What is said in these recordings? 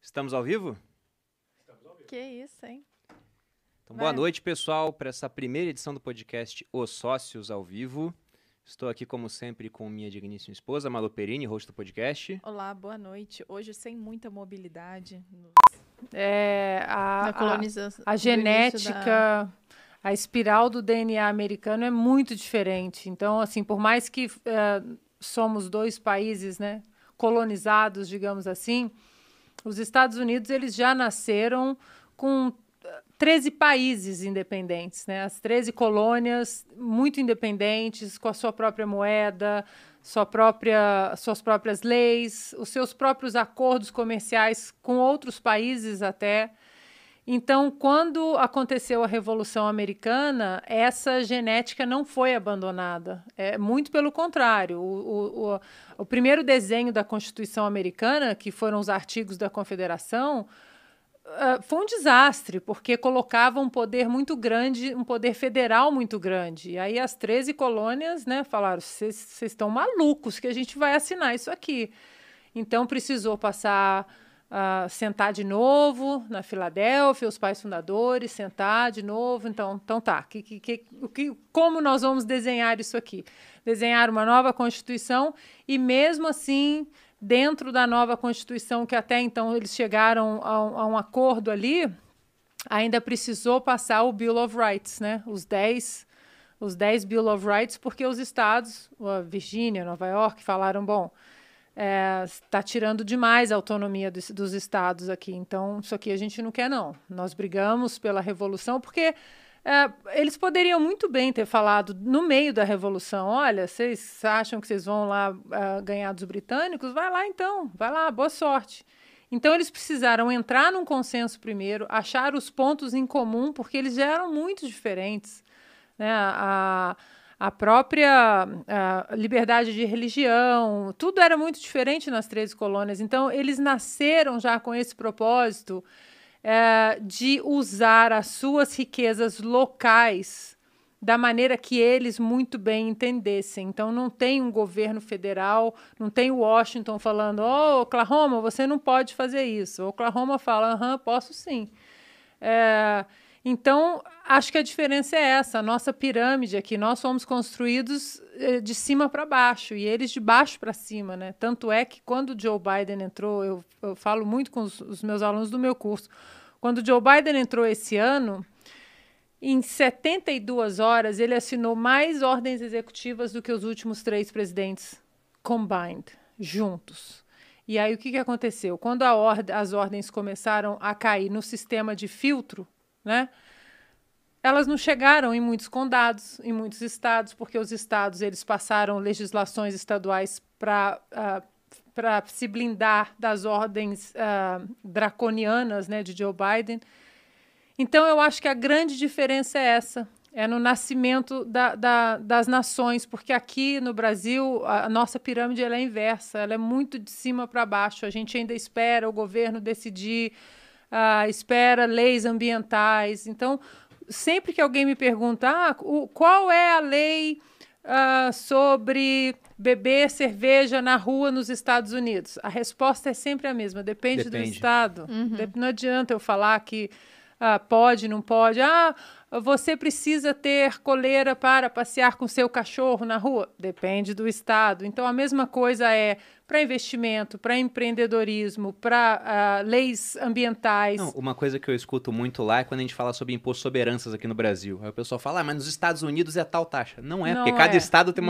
Estamos ao vivo? Que isso, hein? Então, boa noite, pessoal, para essa primeira edição do podcast Os Sócios ao Vivo. Estou aqui, como sempre, com minha digníssima esposa, Malu Perini, host do podcast. Olá, boa noite. Hoje sem muita mobilidade. A colonização. a genética, a espiral do DNA americano é muito diferente. Então, assim, por mais que somos dois países, né, colonizados, digamos assim, os Estados Unidos eles já nasceram com 13 países independentes, né? As 13 colônias muito independentes, com a sua própria moeda, suas próprias leis, os seus próprios acordos comerciais com outros países até. Então, quando aconteceu a Revolução Americana, essa genética não foi abandonada. Muito pelo contrário. O primeiro desenho da Constituição Americana, que foram os artigos da Confederação, foi um desastre, porque colocava um poder muito grande, um poder federal muito grande. E aí as 13 colônias, né, falaram, vocês estão malucos que a gente vai assinar isso aqui. Então precisou sentar de novo na Filadélfia, os pais fundadores, sentar de novo. Então tá, como nós vamos desenhar isso aqui? Desenhar uma nova Constituição e mesmo assim, dentro da nova Constituição, que até então eles chegaram a um acordo ali, ainda precisou passar o Bill of Rights, né? Os 10 Bill of Rights, porque os estados, a Virgínia, Nova York, falaram, bom, está tirando demais a autonomia dos estados aqui, então isso aqui a gente não quer, não. Nós brigamos pela Revolução, porque eles poderiam muito bem ter falado no meio da Revolução, olha, vocês acham que vocês vão lá ganhar dos britânicos? Vai lá então, vai lá, boa sorte. Então eles precisaram entrar num consenso primeiro, achar os pontos em comum, porque eles já eram muito diferentes, né? A própria liberdade de religião, tudo era muito diferente nas 13 colônias. Então, eles nasceram já com esse propósito de usar as suas riquezas locais da maneira que eles muito bem entendessem. Então, não tem um governo federal, não tem Washington falando, Oklahoma, você não pode fazer isso. Oklahoma fala, posso sim. Então, acho que a diferença é essa, a nossa pirâmide aqui, nós fomos construídos de cima para baixo e eles de baixo para cima, né? Tanto é que quando o Joe Biden entrou, eu falo muito com os meus alunos do meu curso, quando o Joe Biden entrou esse ano, em 72 horas ele assinou mais ordens executivas do que os últimos 3 presidentes combined, juntos. E aí o que aconteceu? Quando as ordens começaram a cair no sistema de filtro, né? Elas não chegaram em muitos condados, em muitos estados, porque os estados eles passaram legislações estaduais para se blindar das ordens draconianas, né, de Joe Biden. Então, eu acho que a grande diferença é essa, é no nascimento das nações, porque aqui no Brasil a nossa pirâmide ela é inversa, ela é muito de cima para baixo, a gente ainda espera o governo decidir, espera leis ambientais. Então, sempre que alguém me pergunta qual é a lei sobre beber cerveja na rua nos Estados Unidos, a resposta é sempre a mesma, depende. Do estado. Uhum. Não adianta eu falar que pode, não pode. Você precisa ter coleira para passear com seu cachorro na rua? Depende do estado. Então, a mesma coisa é para investimento, para empreendedorismo, para leis ambientais. Não, uma coisa que eu escuto muito lá é quando a gente fala sobre imposto sobre heranças aqui no Brasil. Aí o pessoal fala, mas nos Estados Unidos é tal taxa. Não é, porque cada estado tem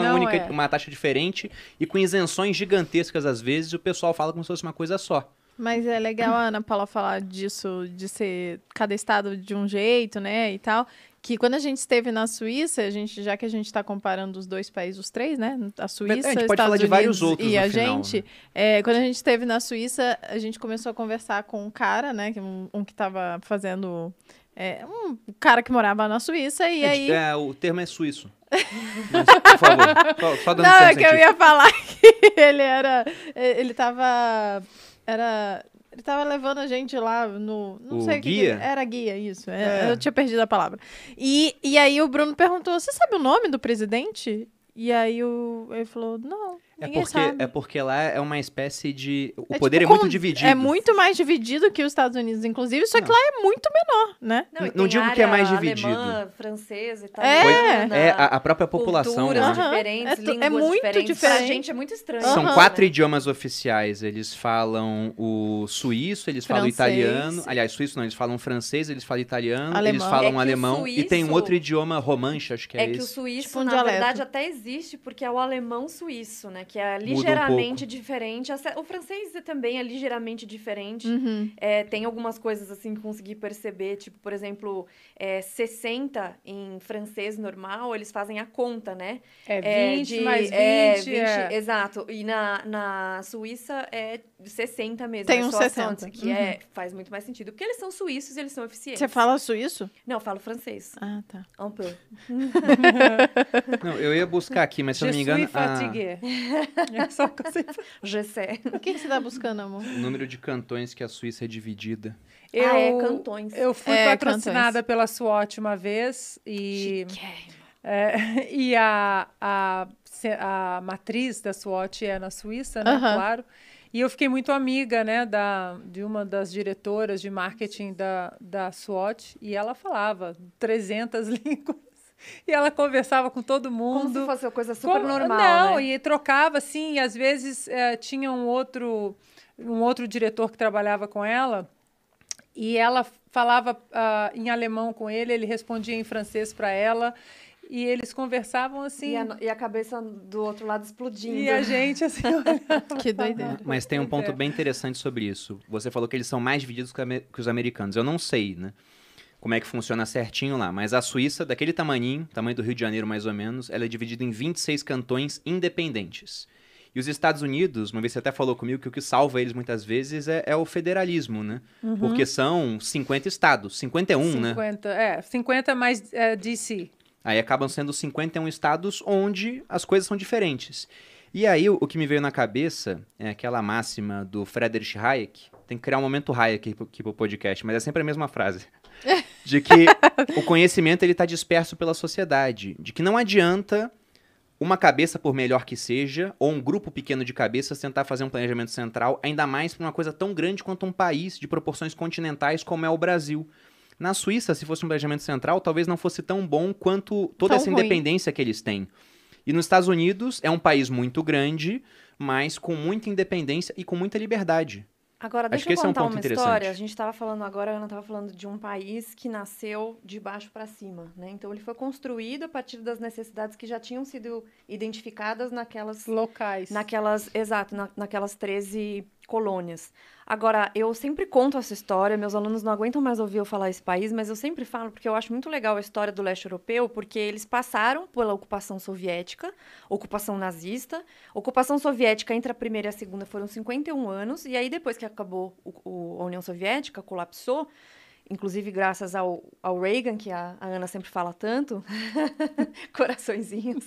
uma taxa diferente e com isenções gigantescas às vezes, o pessoal fala como se fosse uma coisa só. Mas é legal a Ana Paula falar disso, de ser cada estado de um jeito, né, e tal, que quando a gente esteve na Suíça, já que a gente está comparando os dois países, os 3, né, a Suíça, a gente Estados pode falar de vários Unidos outros e a final, gente, né? Quando a gente esteve na Suíça, a gente começou a conversar com um cara, né, um que estava fazendo, um cara que morava na Suíça, e aí... o termo é suíço. Mas, por favor, só dando Não, é que eu ia falar que ele tava levando a gente lá no... Não sei o que guia? Era guia, isso. Eu tinha perdido a palavra. E aí o Bruno perguntou, você sabe o nome do presidente? E aí ele falou, não. É porque lá é uma espécie de... O poder é muito dividido. É muito mais dividido que os Estados Unidos, inclusive, só que lá é muito menor, né? Não digo que é mais dividido. Alemã, francesa, italiana. A própria população. Culturas diferentes, línguas muito diferentes. diferente. Pra gente é muito estranho. São 4 idiomas oficiais. Eles falam o suíço, eles falam italiano. Aliás, suíço não, eles falam francês, eles falam italiano, eles falam alemão. Suíço, e tem um outro idioma romanche, acho que é esse. Que o suíço, tipo na verdade, até existe, porque é o alemão suíço, né? Que é ligeiramente diferente. O francês também é ligeiramente diferente. Tem algumas coisas, assim, que consegui perceber. Tipo, por exemplo, 60 em francês normal, eles fazem a conta, né? 20 mais 20. Exato. E na Suíça é 60 mesmo. Tem uns 60. Que faz muito mais sentido. Porque eles são suíços e eles são eficientes. Você fala suíço? Não, eu falo francês. Ah, tá. Un peu. Não, eu ia buscar aqui, mas se eu não me engano... É só que eu sei. Je sais. O que você tá buscando, amor? O número de cantões que a Suíça é dividida. Cantões. Eu fui patrocinada pela SWOT uma vez e a matriz da SWOT é na Suíça, né? Claro. E eu fiquei muito amiga, né, de uma das diretoras de marketing da SWOT, e ela falava 300 línguas. E ela conversava com todo mundo. Como se fosse uma coisa super normal, Não, né? E trocava, assim, e às vezes tinha um outro diretor que trabalhava com ela, e ela falava em alemão com ele respondia em francês para ela, e eles conversavam assim... E a cabeça do outro lado explodindo. E a gente, assim... Que doideira. Mas tem um ponto bem interessante sobre isso. Você falou que eles são mais divididos que os americanos. Eu não sei, né? Como é que funciona certinho lá. Mas a Suíça, daquele tamanho do Rio de Janeiro mais ou menos, ela é dividida em 26 cantões independentes. E os Estados Unidos, uma vez você até falou comigo que o que salva eles muitas vezes é o federalismo, né? Porque são 50 estados, 51, né? 50 mais DC. Aí acabam sendo 51 estados onde as coisas são diferentes. E aí o que me veio na cabeça é aquela máxima do Friedrich Hayek. Tem que criar um momento Hayek aqui pro podcast, mas é sempre a mesma frase. De que o conhecimento ele está disperso pela sociedade. De que não adianta uma cabeça, por melhor que seja, ou um grupo pequeno de cabeças tentar fazer um planejamento central, ainda mais para uma coisa tão grande quanto um país de proporções continentais como é o Brasil. Na Suíça, se fosse um planejamento central, talvez não fosse tão bom quanto toda essa independência que eles têm. E nos Estados Unidos, é um país muito grande, mas com muita independência e com muita liberdade. Agora, deixa eu contar uma história. A gente estava falando agora, a Ana estava falando de um país que nasceu de baixo para cima, né? Então, ele foi construído a partir das necessidades que já tinham sido identificadas naquelas... Locais. Naquelas 13 colônias. Agora, eu sempre conto essa história, meus alunos não aguentam mais ouvir eu falar esse país, mas eu sempre falo porque eu acho muito legal a história do leste europeu, porque eles passaram pela ocupação soviética, ocupação nazista. Ocupação soviética entre a primeira e a segunda foram 51 anos, e aí depois que acabou a União Soviética, colapsou, inclusive graças ao Reagan, que a Ana sempre fala tanto, coraçõezinhos.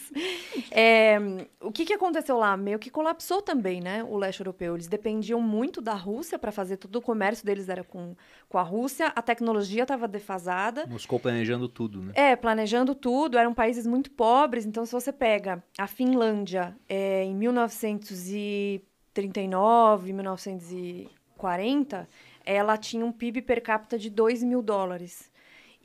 O que aconteceu lá? Meio que colapsou também, né, o leste europeu. Eles dependiam muito da Rússia para fazer tudo, o comércio deles era com a Rússia, a tecnologia estava defasada. Moscou planejando tudo, né? Planejando tudo, eram países muito pobres, então se você pega a Finlândia em 1939, 1940... ela tinha um PIB per capita de $2.000.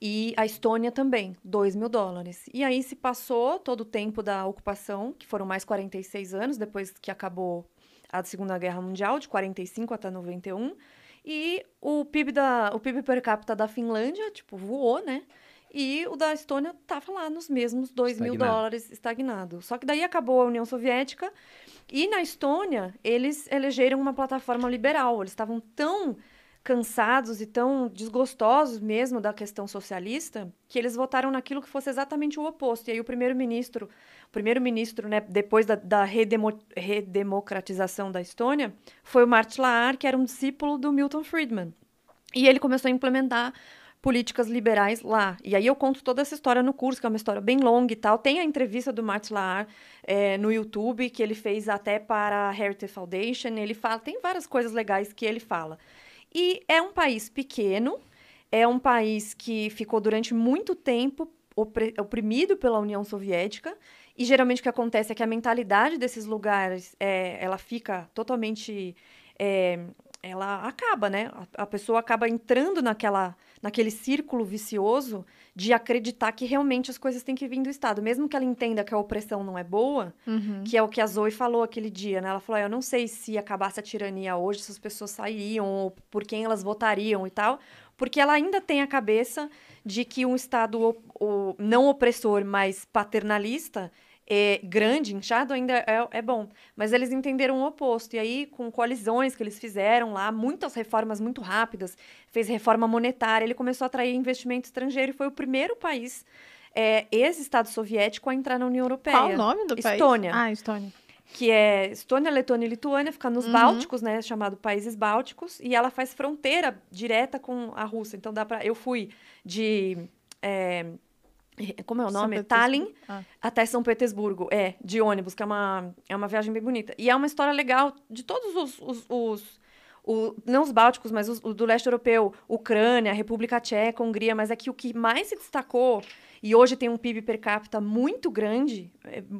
E a Estônia também, $2.000. E aí se passou todo o tempo da ocupação, que foram mais 46 anos, depois que acabou a Segunda Guerra Mundial, de 45 até 91. E o PIB per capita da Finlândia, voou, né? E o da Estônia estava lá nos mesmos $2.000 estagnado. Só que daí acabou a União Soviética e na Estônia eles elegeram uma plataforma liberal. Eles estavam tão cansados e tão desgostosos mesmo da questão socialista, que eles votaram naquilo que fosse exatamente o oposto. E aí o primeiro-ministro, né, depois da redemocratização da Estônia, foi o Mart Laar, que era um discípulo do Milton Friedman. E ele começou a implementar políticas liberais lá. E aí eu conto toda essa história no curso, que é uma história bem longa e tal. Tem a entrevista do Mart Laar no YouTube, que ele fez até para a Heritage Foundation. Ele fala, tem várias coisas legais que ele fala. E é um país pequeno, é um país que ficou durante muito tempo oprimido pela União Soviética E geralmente o que acontece é que a mentalidade desses lugares, ela fica totalmente... ela acaba, né? A pessoa acaba entrando naquele círculo vicioso de acreditar que realmente as coisas têm que vir do Estado. Mesmo que ela entenda que a opressão não é boa, que é o que a Zoe falou aquele dia, né? Ela falou, eu não sei se acabasse a tirania hoje, se as pessoas sairiam, ou por quem elas votariam e tal, porque ela ainda tem a cabeça de que um Estado não opressor, mas paternalista, grande, inchado, ainda é bom. Mas eles entenderam o oposto. E aí, com coalizões que eles fizeram lá, muitas reformas muito rápidas, fez reforma monetária, ele começou a atrair investimento estrangeiro e foi o primeiro país, ex-Estado soviético, a entrar na União Europeia. Qual o nome do país? Estônia. Ah, Estônia. Que é Estônia, Letônia e Lituânia, fica nos Bálticos, né? Chamado Países Bálticos. E ela faz fronteira direta com a Rússia. Então, eu fui de... como é o nome? Tallinn até São Petersburgo. De ônibus, que é uma viagem bem bonita. E é uma história legal de todos não os bálticos, mas os do leste europeu, Ucrânia, República Tcheca, Hungria, mas é que o que mais se destacou, e hoje tem um PIB per capita muito grande,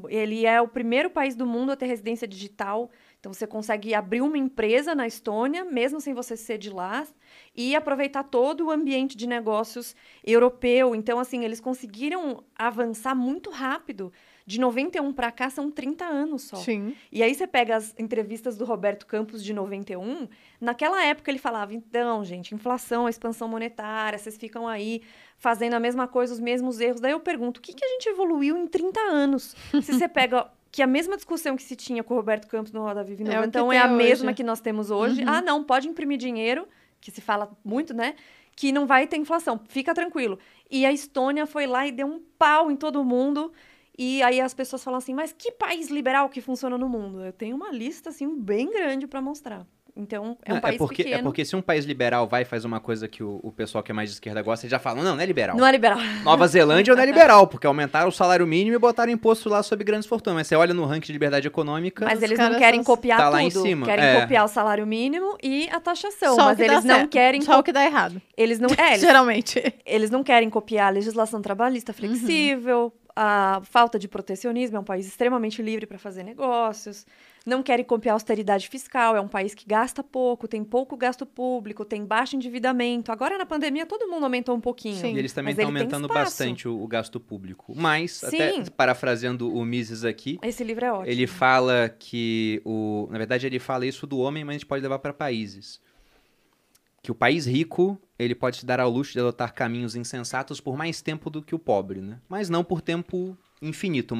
ele é o primeiro país do mundo a ter residência digital, então você consegue abrir uma empresa na Estônia, mesmo sem você ser de lá, e aproveitar todo o ambiente de negócios europeu. Então, assim, eles conseguiram avançar muito rápido. De 91 para cá são 30 anos só. Sim. E aí você pega as entrevistas do Roberto Campos de 91, naquela época ele falava, então, gente, inflação, expansão monetária, vocês ficam aí fazendo a mesma coisa, os mesmos erros. Daí eu pergunto, o que a gente evoluiu em 30 anos? Se você pega que a mesma discussão que se tinha com o Roberto Campos no Roda Viva em 91 é a mesma que nós temos hoje. Ah, não, pode imprimir dinheiro, que se fala muito, né? Que não vai ter inflação, fica tranquilo. E a Estônia foi lá e deu um pau em todo mundo. E aí as pessoas falam assim, mas que país liberal que funciona no mundo? Eu tenho uma lista, assim, bem grande para mostrar. Então, é um país pequeno. É porque se um país liberal vai e faz uma coisa que o pessoal que é mais de esquerda gosta, eles já falam, não é liberal. Não é liberal. Nova Zelândia não é liberal, porque aumentaram o salário mínimo e botaram imposto lá sobre grandes fortunas. Mas você olha no ranking de liberdade econômica... Mas eles não querem copiar tá tudo. Lá em cima. Querem copiar o salário mínimo e a taxação. Só mas eles não querem... Só o que dá errado. Eles não... Geralmente. Eles não querem copiar a legislação trabalhista flexível, a falta de protecionismo, é um país extremamente livre para fazer negócios. Não querem copiar a austeridade fiscal, é um país que gasta pouco, tem pouco gasto público, tem baixo endividamento. Agora, na pandemia, todo mundo aumentou um pouquinho. Sim. E eles também estão aumentando bastante o gasto público. Mas, Sim. Até parafraseando o Mises aqui... Esse livro é ótimo. Ele fala que... Na verdade, ele fala isso do homem, mas a gente pode levar para países. Que o país rico, ele pode se dar ao luxo de adotar caminhos insensatos por mais tempo do que o pobre, né? Mas não por tempo infinito.